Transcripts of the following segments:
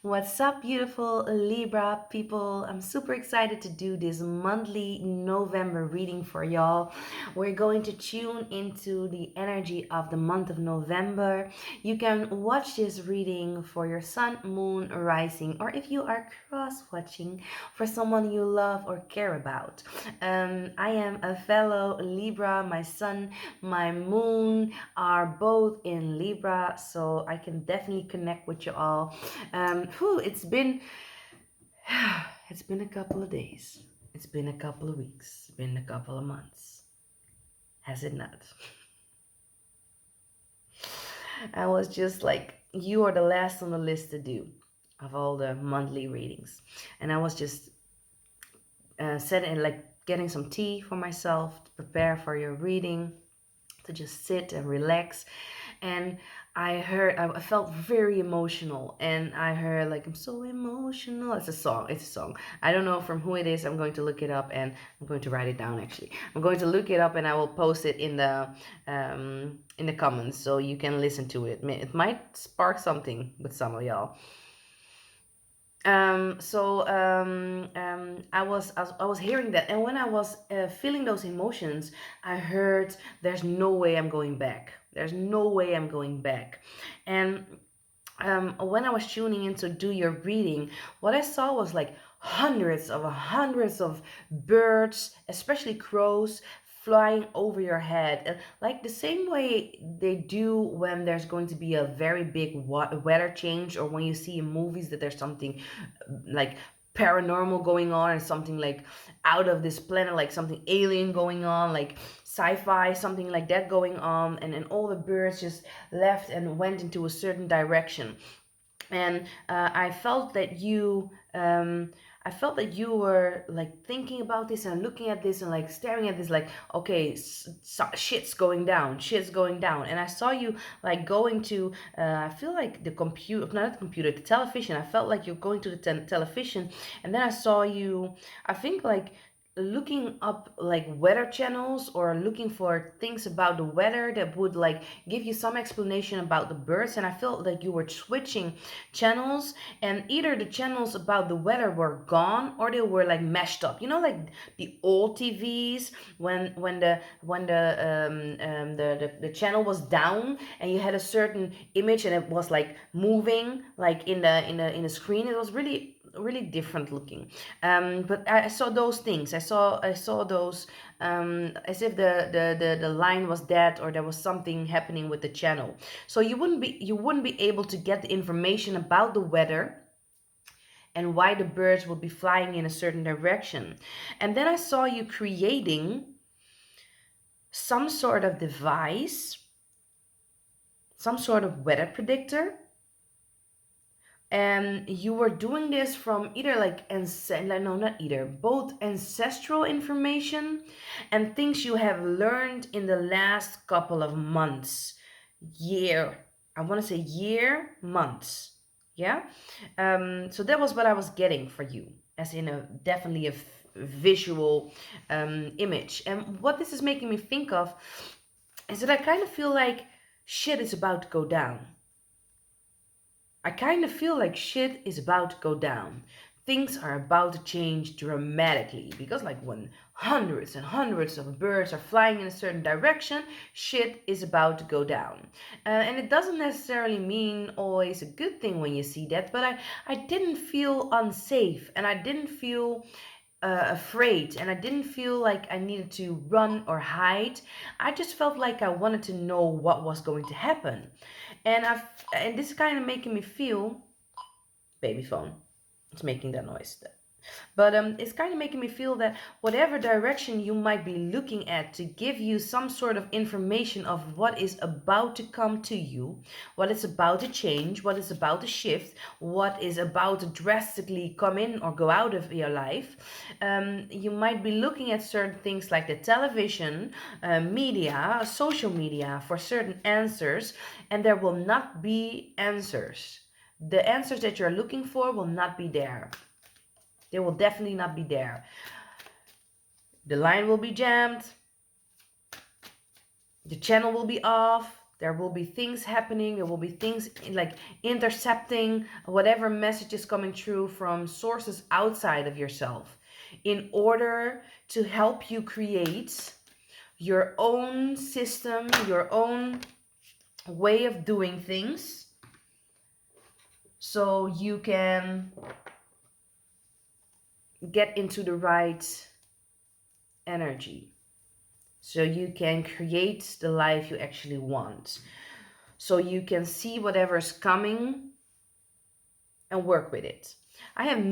What's up, beautiful Libra people? I'm super excited to do this monthly November reading for y'all. We're going to tune into the energy of the month of November. You can watch this reading for your sun, moon, rising, or if you are cross watching for someone you love or care about. I am a fellow Libra. My sun, my moon are both in Libra, so I can definitely connect with you all. It's been a couple of days. It's been a couple of weeks. It's been a couple of months. Has it not? I was just like, you are the last on the list to do of all the monthly readings. And I was just setting, like, getting some tea for myself to prepare for your reading, to just sit and relax. And I felt very emotional, and I heard like, I'm so emotional. It's a song. I don't know from who it is. I'm going to look it up, and I'm going to write it down. Actually, I'm going to look it up, and I will post it in the comments so you can listen to it. It might spark something with some of y'all. I was hearing that, and when I was feeling those emotions, I heard, "There's no way I'm going back. There's no way I'm going back," and when I was tuning in to do your reading, what I saw was like hundreds of birds, especially crows, flying over your head, and like the same way they do when there's going to be a very big weather change, or when you see in movies that there's something like paranormal going on, or something like out of this planet, like something alien going on, like sci-fi, something like that going on, and then all the birds just left and went into a certain direction. And I felt that you were like thinking about this and looking at this and like staring at this, like, okay, shit's going down. And I saw you like going to I feel like the computer, not the computer, the television. I felt like you're going to the television, and then I saw you, I think, like looking up like weather channels, or looking for things about the weather that would like give you some explanation about the birds. And I felt like you were switching channels, and either the channels about the weather were gone, or they were like mashed up, like the old TVs, when the channel was down, and you had a certain image, and it was like moving like in the screen. It was really different looking. But I saw those things. I saw those, as if the line was dead, or there was something happening with the channel. So you wouldn't be able to get the information about the weather and why the birds would be flying in a certain direction. And then I saw you creating some sort of device, some sort of weather predictor, and you were doing this from either like no, not either, both ancestral information and things you have learned in the last couple of months, year, I want to say year, months. Yeah. So that was what I was getting for you, as in a definitely a visual image. And what this is making me think of is that I kind of feel like shit is about to go down. I kind of feel like shit is about to go down. Things are about to change dramatically, because like when hundreds and hundreds of birds are flying in a certain direction, shit is about to go down. And it doesn't necessarily mean always a good thing when you see that, but I didn't feel unsafe, and I didn't feel afraid, and I didn't feel like I needed to run or hide. I just felt like I wanted to know what was going to happen. And this kind of making me feel, baby phone, it's making that noise. But it's kind of making me feel that whatever direction you might be looking at to give you some sort of information of what is about to come to you, what is about to change, what is about to shift, what is about to drastically come in or go out of your life, you might be looking at certain things like the television, media, social media for certain answers, and there will not be answers. The answers that you're looking for will not be there. They will definitely not be there. The line will be jammed. The channel will be off. There will be things happening. There will be things like intercepting whatever message is coming through from sources outside of yourself in order to help you create your own system, your own way of doing things, so you can get into the right energy, so you can create the life you actually want, so you can see whatever's coming and work with it. I have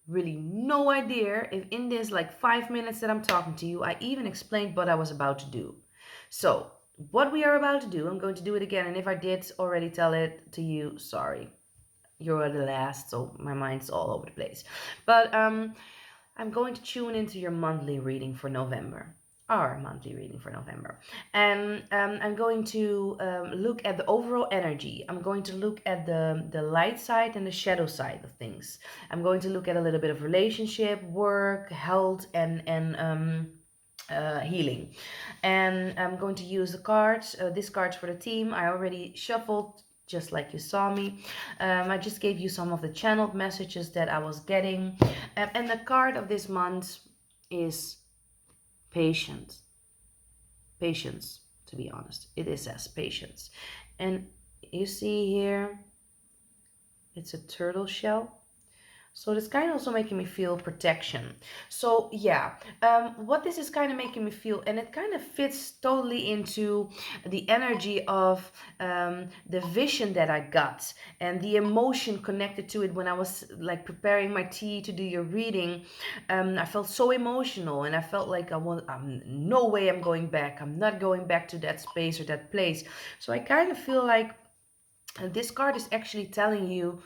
really no idea if in this like 5 minutes that I'm talking to you, I even explained what I was about to do. So, what we are about to do, I'm going to do it again. And if I did already tell it to you, sorry. You're the last, so my mind's all over the place. But I'm going to tune into your monthly reading for November. Our monthly reading for November. And I'm going to look at the overall energy. I'm going to look at the light side and the shadow side of things. I'm going to look at a little bit of relationship, work, health, and healing. And I'm going to use the cards, this card's for the team. I already shuffled just like you saw me. I just gave you some of the channeled messages that I was getting. And the card of this month is patience. Patience, to be honest. It is as patience. And you see here, it's a turtle shell. So this kind of also making me feel protection. So yeah, what this is kind of making me feel, and it kind of fits totally into the energy of the vision that I got and the emotion connected to it when I was like preparing my tea to do your reading. I felt so emotional, and I felt like no way I'm going back. I'm not going back to that space or that place. So I kind of feel like this card is actually telling you.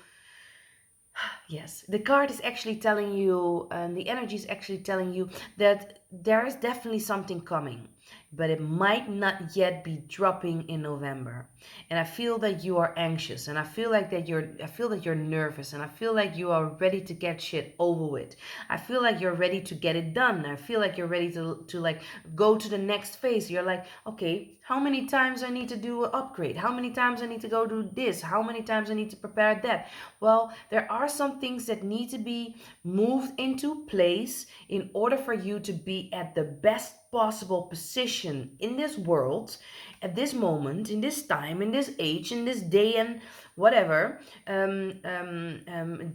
Yes, the card is actually telling you, and the energy is actually telling you that there is definitely something coming, but it might not yet be dropping in November. And I feel that you are anxious, and I feel that you're nervous, and I feel like you are ready to get shit over with. I feel like you're ready to get it done. I feel like you're ready to like go to the next phase. You're like, okay, how many times I need to do an upgrade? How many times I need to go do this? How many times I need to prepare that? Well, there are some things that need to be moved into place in order for you to be at the best possible position in this world, at this moment, in this time, in this age, in this day, and whatever,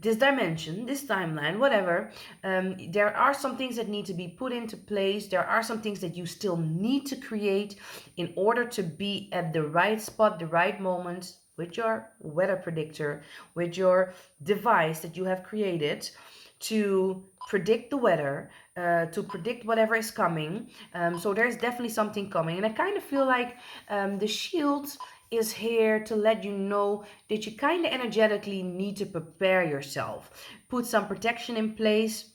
this dimension, this timeline, whatever. There are some things that need to be put into place. There are some things that you still need to create in order to be at the right spot, the right moment, with your weather predictor, with your device that you have created to predict the weather, to predict whatever is coming. So there's definitely something coming. And I kind of feel like the shield is here to let you know that you kind of energetically need to prepare yourself, put some protection in place,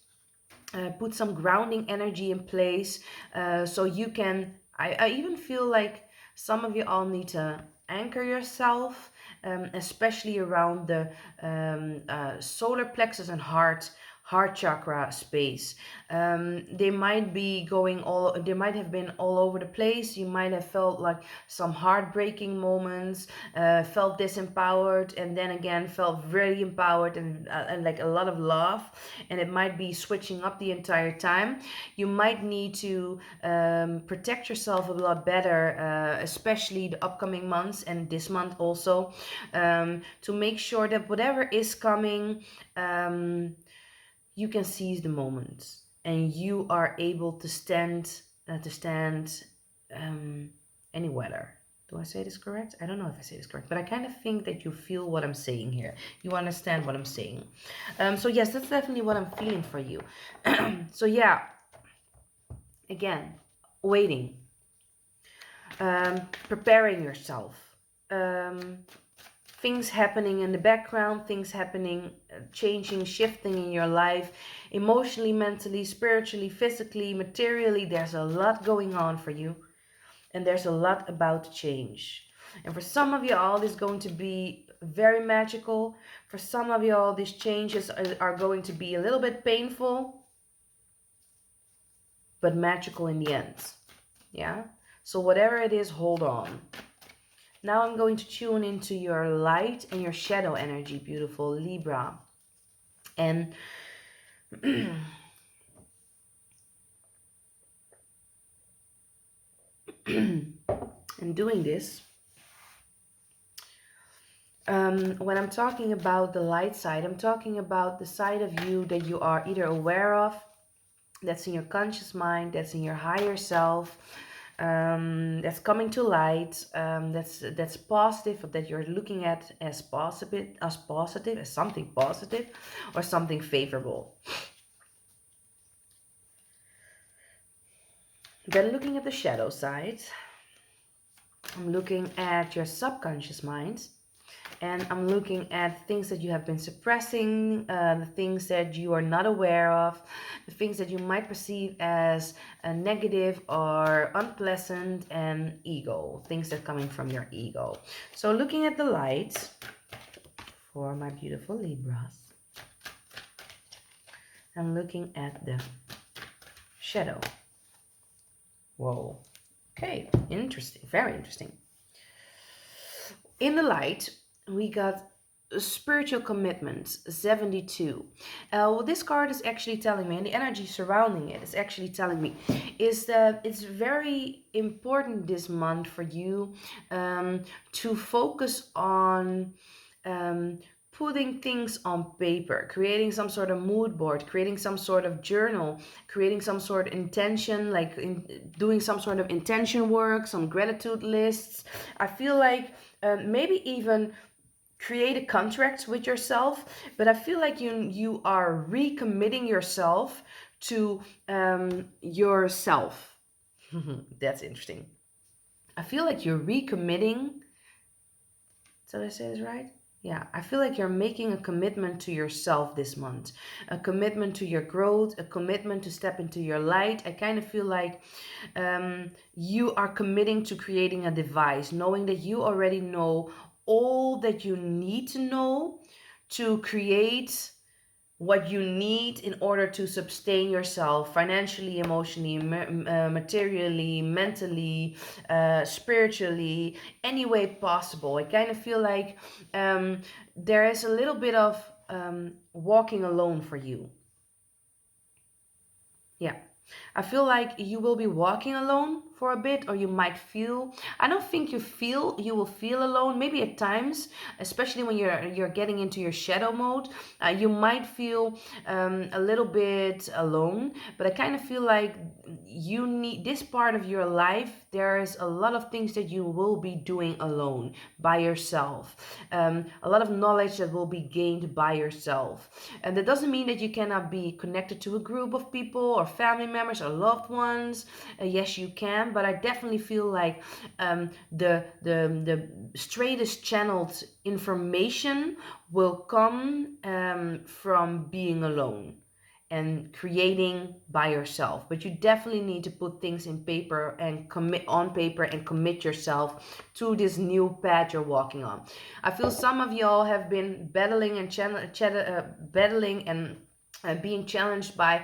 put some grounding energy in place, so you can. I even feel like some of you all need to anchor yourself, especially around the solar plexus and heart chakra space. They might be they might have been all over the place. You might have felt like some heartbreaking moments, felt disempowered, and then again felt very empowered, and like a lot of love. And it might be switching up the entire time. You might need to protect yourself a lot better, especially the upcoming months and this month also, to make sure that whatever is coming, you can seize the moment and you are able to stand any weather. Do I say this correct? I don't know if I say this correct, but I kind of think that you feel what I'm saying here. You understand what I'm saying. So yes, that's definitely what I'm feeling for you. So yeah, again, waiting, preparing yourself, um, things happening in the background, things happening, changing, shifting in your life, emotionally, mentally, spiritually, physically, materially. There's a lot going on for you, and there's a lot about to change. And for some of you all, this is going to be very magical. For some of you all, these changes are going to be a little bit painful, but magical in the end. Yeah? So whatever it is, hold on. Now I'm going to tune into your light and your shadow energy, beautiful Libra. And in doing this, when I'm talking about the light side, I'm talking about the side of you that you are either aware of, that's in your conscious mind, that's in your higher self, that's coming to light, that's positive, that you're looking at as positive, as something positive, or something favorable. Then looking at the shadow side, I'm looking at your subconscious mind, and I'm looking at things that you have been suppressing, the things that you are not aware of, the things that you might perceive as negative or unpleasant, and ego, things that are coming from your ego. So looking at the light for my beautiful Libras, I'm looking at the shadow. Whoa. Okay, interesting, very interesting. In the light, we got spiritual commitment 72. What this card is actually telling me, and the energy surrounding it is actually telling me, is that it's very important this month for you to focus on putting things on paper, creating some sort of mood board, creating some sort of journal, creating some sort of intention, like doing some sort of intention work, some gratitude lists. I feel like maybe even create a contract with yourself, but I feel like you are recommitting yourself to yourself. That's interesting. I feel like you're recommitting. Did I say this right? Yeah, I feel like you're making a commitment to yourself this month, a commitment to your growth, a commitment to step into your light. I kind of feel like you are committing to creating a device, knowing that you already know all that you need to know to create what you need in order to sustain yourself financially, emotionally, materially, mentally, spiritually, any way possible. I kind of feel like there is a little bit of walking alone for you. Yeah. I feel like you will be walking alone for a bit, or you might feel. I don't think you will feel alone. Maybe at times, especially when you're getting into your shadow mode, you might feel a little bit alone. But I kind of feel like you need this part of your life. There is a lot of things that you will be doing alone by yourself. A lot of knowledge that will be gained by yourself, and that doesn't mean that you cannot be connected to a group of people or family members or loved ones. Yes, you can, but I definitely feel like the straightest channeled information will come from being alone and creating by yourself. But you definitely need to put things in paper and commit yourself to this new path you're walking on. I feel some of y'all have been battling and battling and being challenged by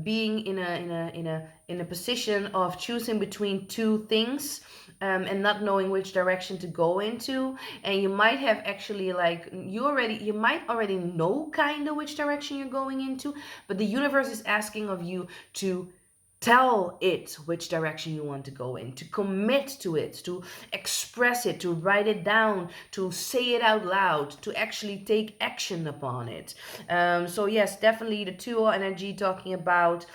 being in a position of choosing between two things, and not knowing which direction to go into. And you might have actually, like, you might already know kind of which direction you're going into, but the universe is asking of you to tell it which direction you want to go in, to commit to it, to express it, to write it down, to say it out loud, to actually take action upon it. So yes, definitely the two energy talking about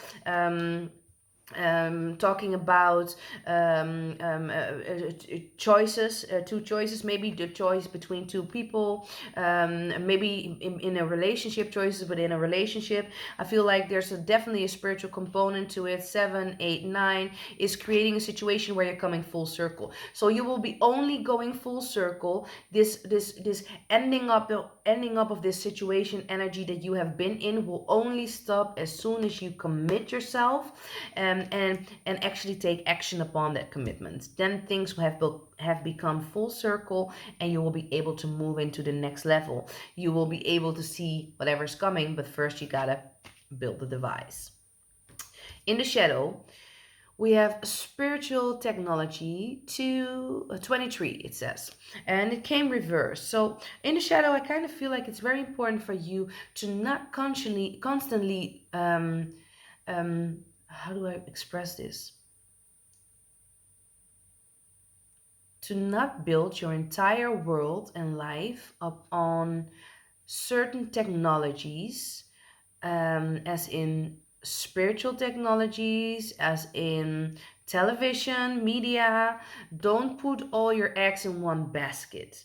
choices, two choices, maybe the choice between two people, maybe in a relationship, choices within a relationship. I feel like there's definitely a spiritual component to it. 7, 8, 9 is creating a situation where you're coming full circle. So you will be only going full circle. This ending up of this situation energy that you have been in will only stop as soon as you commit yourself, and actually take action upon that commitment. Then things have become full circle, and you will be able to move into the next level. You will be able to see whatever's coming, but first you gotta build the device. In the shadow, We have spiritual technology to 23, it says, and it came reversed. So in the shadow, I kind of feel like it's very important for you to not constantly, how do I express this? To not build your entire world and life up on certain technologies, as in spiritual technologies, as in television, media. Don't put all your eggs in one basket.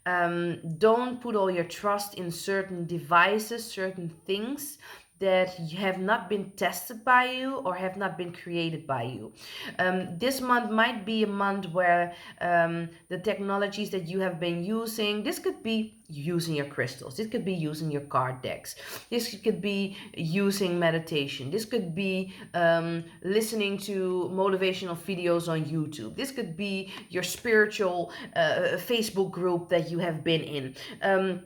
Don't put all your trust in certain devices, certain things that have not been tested by you or have not been created by you. This month might be a month where the technologies that you have been using, this could be using your crystals, this could be using your card decks, this could be using meditation, this could be listening to motivational videos on YouTube, this could be your spiritual Facebook group that you have been in.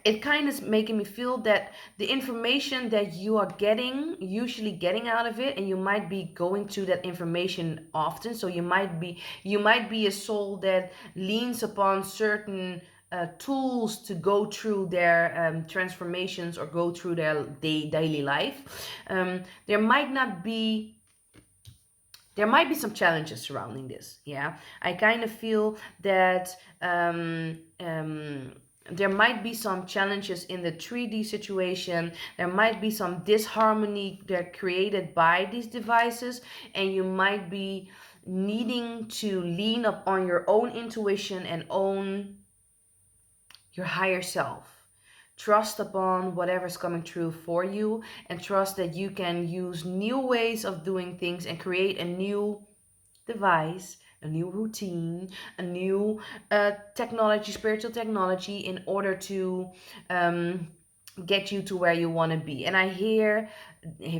It kind of making me feel that the information that you are getting, usually getting out of it, and you might be going to that information often, so you might be a soul that leans upon certain tools to go through their transformations or go through their daily life. There might not be there might be some challenges surrounding this. Yeah, I kind of feel that there might be some challenges in the 3D situation. There might be some disharmony that are created by these devices, and you might be needing to lean up on your own intuition and own your higher self. Trust upon whatever's coming through for you, and trust that you can use new ways of doing things and create a new device, a new routine, a new technology, spiritual technology, in order to um, get you to where you want to be. And I hear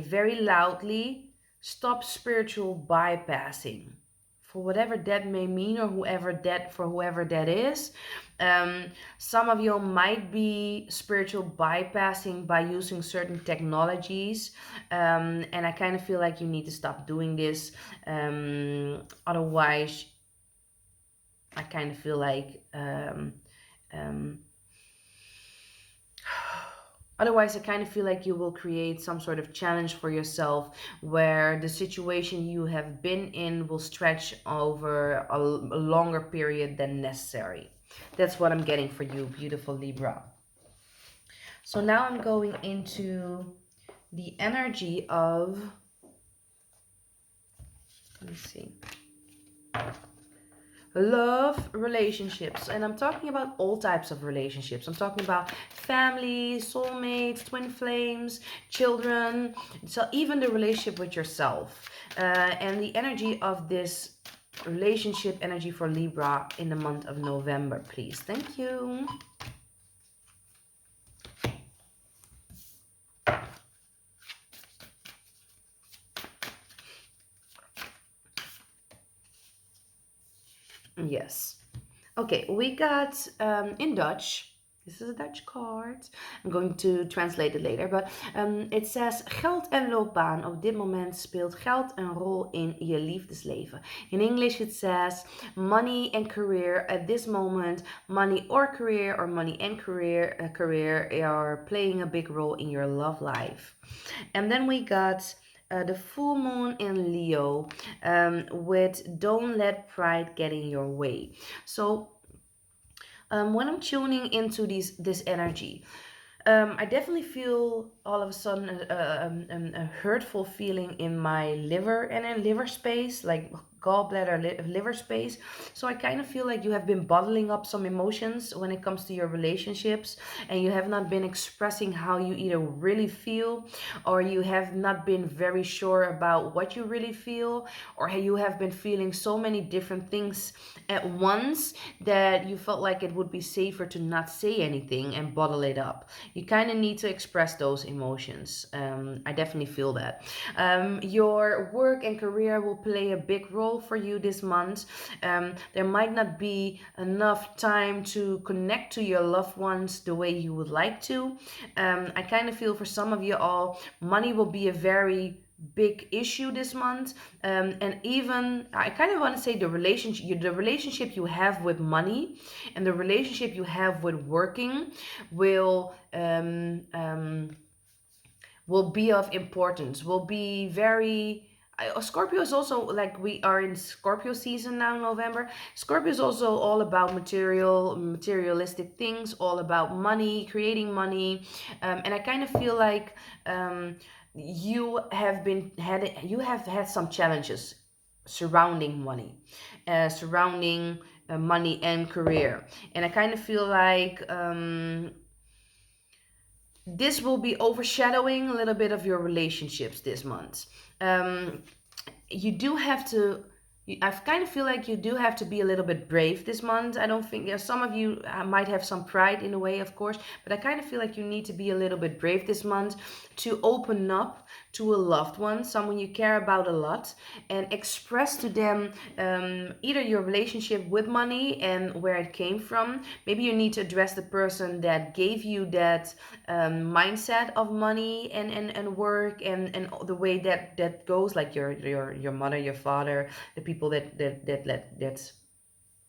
very loudly, stop spiritual bypassing. For whatever that may mean, or whoever that is. Um, some of you might be spiritual bypassing by using certain technologies, and I kind of feel like you need to stop doing this. Otherwise, I kind of feel like um, otherwise, I kind of feel like you will create some sort of challenge for yourself where the situation you have been in will stretch over a longer period than necessary. That's what I'm getting for you, beautiful Libra. So now I'm going into the energy of, let me see, love relationships. And I'm talking about all types of relationships. I'm talking about family, soulmates, twin flames, children, so even the relationship with yourself. And the energy of this relationship energy for Libra in the month of November, please. Thank you. Yes. Okay, we got in Dutch. This is a Dutch card. I'm going to translate it later. But it says: Geld en loopbaan. Op dit moment speelt geld een rol in je liefdesleven. In English it says: money and career. At this moment, money or money and career are playing a big role in your love life. And then we got the full moon in Leo, with don't let pride get in your way. So when I'm tuning into this energy, I definitely feel all of a sudden a hurtful feeling in my liver and in liver space, like gallbladder, liver space. So I kind of feel like you have been bottling up some emotions when it comes to your relationships, and you have not been expressing how you either really feel, or you have not been very sure about what you really feel, or you have been feeling so many different things at once that you felt like it would be safer to not say anything and bottle it up. You kind of need to express those emotions. I definitely feel that. Your work and career will play a big role for you this month. There might not be enough time to connect to your loved ones the way you would like to. I kind of feel for some of you all, money will be a very big issue this month. And even I kind of want to say the relationship you have with money and the relationship you have with working will be of importance, will be very. Scorpio is also like, we are in Scorpio season now, November. Scorpio is also all about materialistic things, all about money, creating money. And I kind of feel like you have had some challenges surrounding money, surrounding money and career. And I kind of feel like this will be overshadowing a little bit of your relationships this month. Um, you do have to. I kind of feel like you do have to be a little bit brave this month. I don't think, yeah, some of you might have some pride in a way, of course, but I kind of feel like you need to be a little bit brave this month to open up to a loved one, someone you care about a lot, and express to them either your relationship with money and where it came from. Maybe you need to address the person that gave you that mindset of money and work and the way that goes, like your mother, your father, the people that's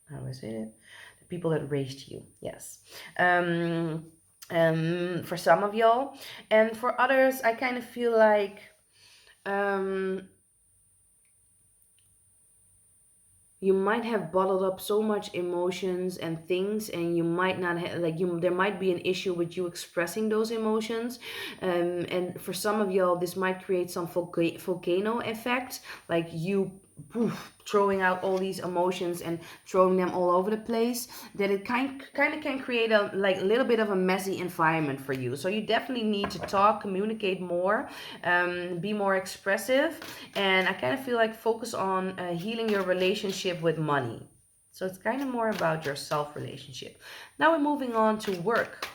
how do I say it? The people that raised you. Yes. For some of y'all, and for others, I kind of feel like um, you might have bottled up so much emotions and things, and you might not like, you there might be an issue with you expressing those emotions. And for some of y'all, this might create some volcano effect, like you poof, throwing out all these emotions and throwing them all over the place, that it kind of can create a like little bit of a messy environment for you. So you definitely need to talk, communicate more, be more expressive. And I kind of feel like focus on healing your relationship with money. So it's kind of more about your self relationship. Now we're moving on to work.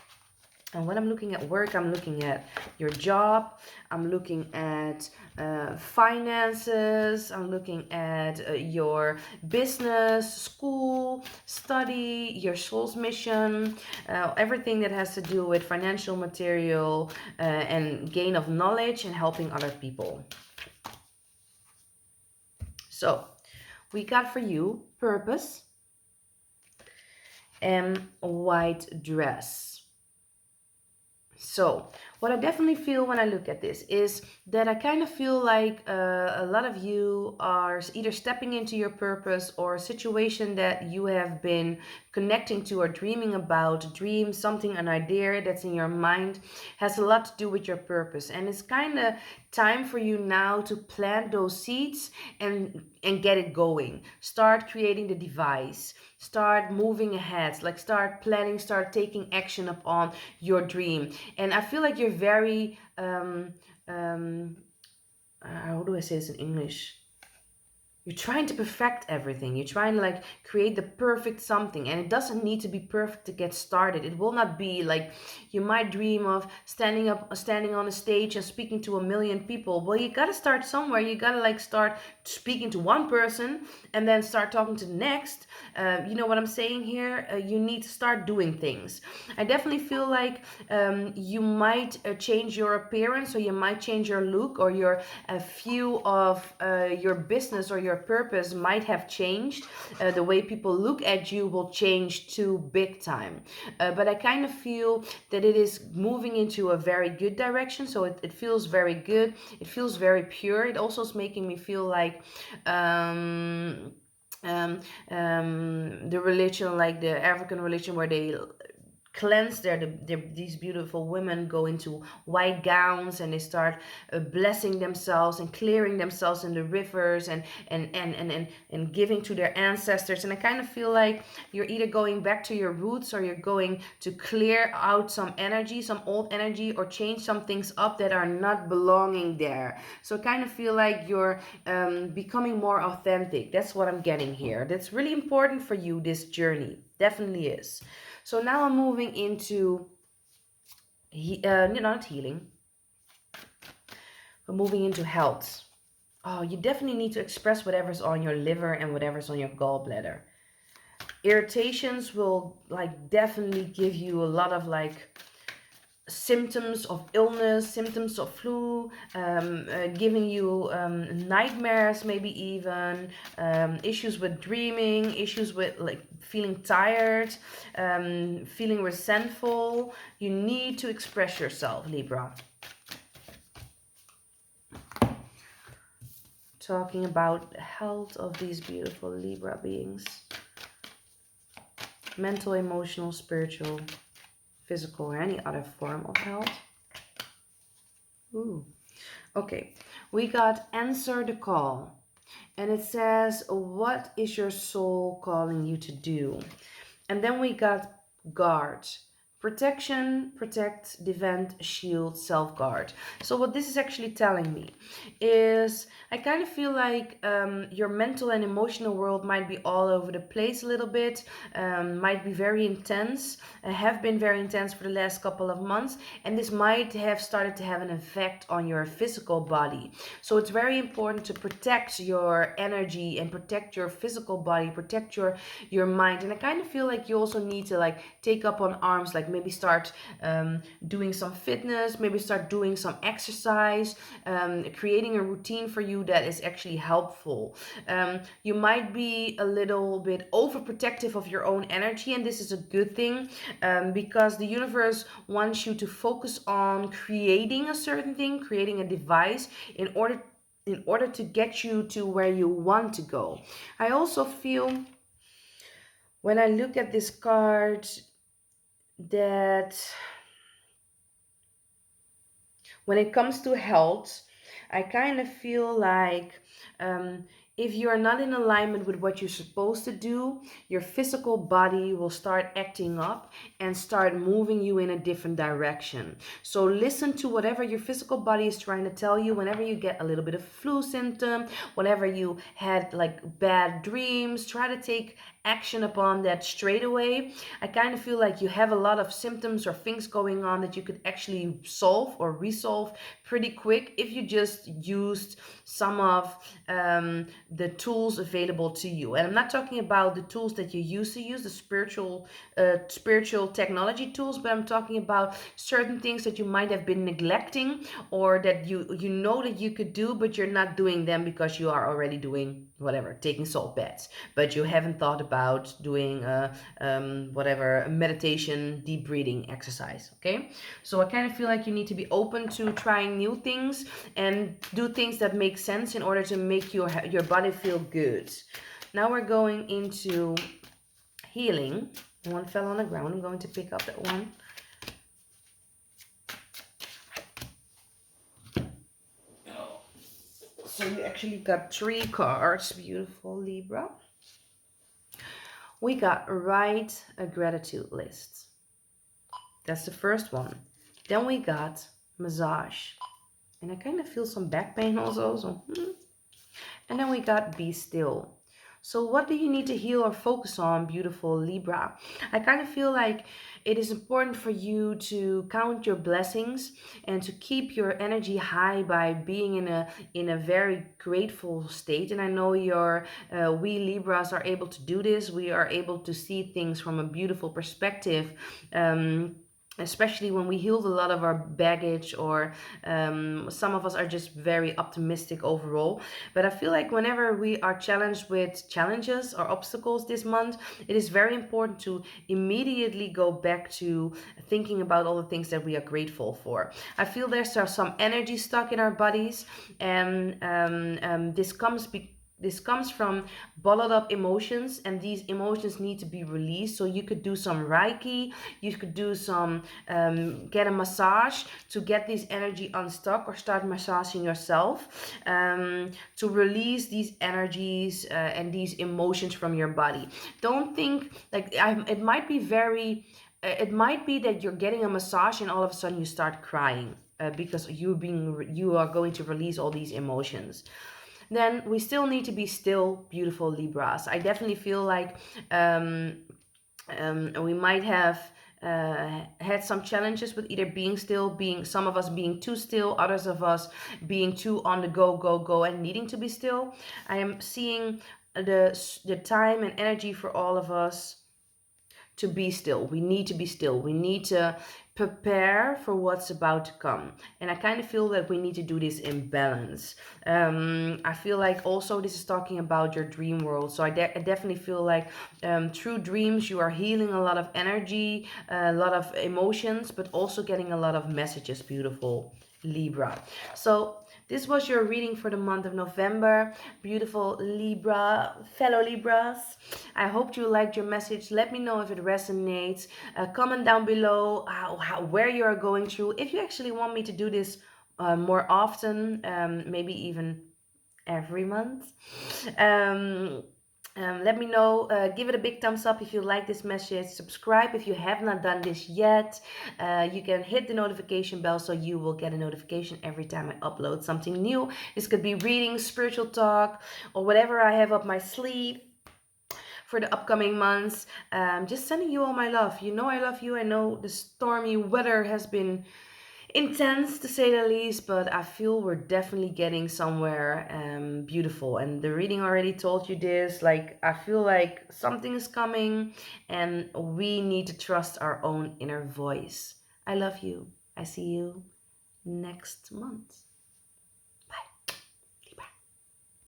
And when I'm looking at work, I'm looking at your job, I'm looking at finances, I'm looking at your business, school, study, your soul's mission, everything that has to do with financial, material, and gain of knowledge and helping other people. So we got for you purpose and white dress. So, what I definitely feel when I look at this is that I kind of feel like a lot of you are either stepping into your purpose, or a situation that you have been connecting to or dreaming about, a dream, something, an idea that's in your mind has a lot to do with your purpose. And it's kind of time for you now to plant those seeds and get it going. Start creating the device, start moving ahead, like start planning, start taking action upon your dream. And I feel like you're very um how do I say this in English? You're trying to perfect everything. You're trying to like create the perfect something, and it doesn't need to be perfect to get started. It will not be like, you might dream of standing on a stage and speaking to a million people. Well, you got to start somewhere. You got to like start speaking to one person and then start talking to the next. You know what I'm saying here? You need to start doing things. I definitely feel like you might change your appearance, or you might change your look, or your view of your business or your purpose might have changed. The way people look at you will change too, big time. But I kind of feel that it is moving into a very good direction. So it feels very good. It feels very pure. It also is making me feel like the religion, like the African religion, where they cleanse these beautiful women go into white gowns, and they start blessing themselves and clearing themselves in the rivers, and giving to their ancestors. And I kind of feel like you're either going back to your roots, or you're going to clear out some energy, some old energy, or change some things up that are not belonging there. So I kind of feel like you're becoming more authentic. That's what I'm getting here. That's really important for you, this journey. Definitely is. So now I'm moving into, not healing, but moving into health. Oh, you definitely need to express whatever's on your liver and whatever's on your gallbladder. Irritations will like definitely give you a lot of like symptoms of illness, symptoms of flu, giving you nightmares, maybe even issues with dreaming, issues with like feeling tired, feeling resentful. You need to express yourself, Libra. Talking about the health of these beautiful Libra beings. Mental, emotional, spiritual, physical, or any other form of health. Ooh. Okay, we got answer the call. And it says, what is your soul calling you to do? And then we got guard. Protection, protect, defend, shield, self-guard. So what this is actually telling me is I kind of feel like your mental and emotional world might be all over the place a little bit, might be very intense, have been very intense for the last couple of months, and this might have started to have an effect on your physical body. So it's very important to protect your energy and protect your physical body, protect your mind. And I kind of feel like you also need to like take up on arms, like maybe start doing some fitness, maybe start doing some exercise, creating a routine for you that is actually helpful. You might be a little bit overprotective of your own energy, and this is a good thing, because the universe wants you to focus on creating a certain thing, creating a device in order to get you to where you want to go. I also feel when I look at this card that when it comes to health, I kind of feel like um, if you are not in alignment with what you're supposed to do, your physical body will start acting up and start moving you in a different direction. So listen to whatever your physical body is trying to tell you whenever you get a little bit of flu symptom, whenever you had like bad dreams, try to take action upon that straight away. I kind of feel like you have a lot of symptoms or things going on that you could actually solve or resolve pretty quick if you just used some of the tools available to you. And I'm not talking about the tools that you used to use, the spiritual technology tools, but I'm talking about certain things that you might have been neglecting, or that you know that you could do, but you're not doing them because you are already doing whatever, taking salt baths, but you haven't thought about doing whatever meditation, deep breathing exercise. Okay, so I kind of feel like you need to be open to trying new things and do things that make sense in order to make your body feel good. Now we're going into healing. One fell on the ground. I'm going to pick up that one. So you actually got 3 cards. Beautiful, Libra. We got write a gratitude list. That's the first one. Then we got massage. And I kind of feel some back pain also. So, And then we got be still. So what do you need to heal or focus on, beautiful Libra? I kind of feel like it is important for you to count your blessings and to keep your energy high by being in a very grateful state. And I know we Libras are able to do this. We are able to see things from a beautiful perspective. Especially when we healed a lot of our baggage, or some of us are just very optimistic overall. But I feel like whenever we are challenged with challenges or obstacles this month, it is very important to immediately go back to thinking about all the things that we are grateful for. I feel there's some energy stuck in our bodies, and this comes from bottled up emotions, and these emotions need to be released. So you could do some Reiki, you could do some, get a massage to get this energy unstuck, or start massaging yourself to release these energies and these emotions from your body. Don't think like it might be it might be that you're getting a massage and all of a sudden you start crying because you are going to release all these emotions. Then we still need to be still, beautiful Libras. I definitely feel like we might have had some challenges with either being still, being some of us being too still, others of us being too on the go, go, go, and needing to be still. I am seeing the time and energy for all of us to be still. We need to be still. We need to prepare for what's about to come. And I kind of feel that we need to do this in balance. I feel like also this is talking about your dream world. So I definitely feel like through dreams you are healing a lot of energy, a lot of emotions, but also getting a lot of messages. Beautiful Libra. So this was your reading for the month of November. Beautiful Libra, fellow Libras. I hope you liked your message. Let me know if it resonates. Comment down below where you are going through. If you actually want me to do this more often, maybe even every month. Um, Let me know. Give it a big thumbs up if you like this message. Subscribe if you have not done this yet. You can hit the notification bell so you will get a notification every time I upload something new. This could be reading, spiritual talk, or whatever I have up my sleeve for the upcoming months. Just sending you all my love. You know I love you. I know the stormy weather has been intense to say the least, but I feel we're definitely getting somewhere beautiful. And the reading already told you this. Like, I feel like something is coming and we need to trust our own inner voice. I love you. I see you next month.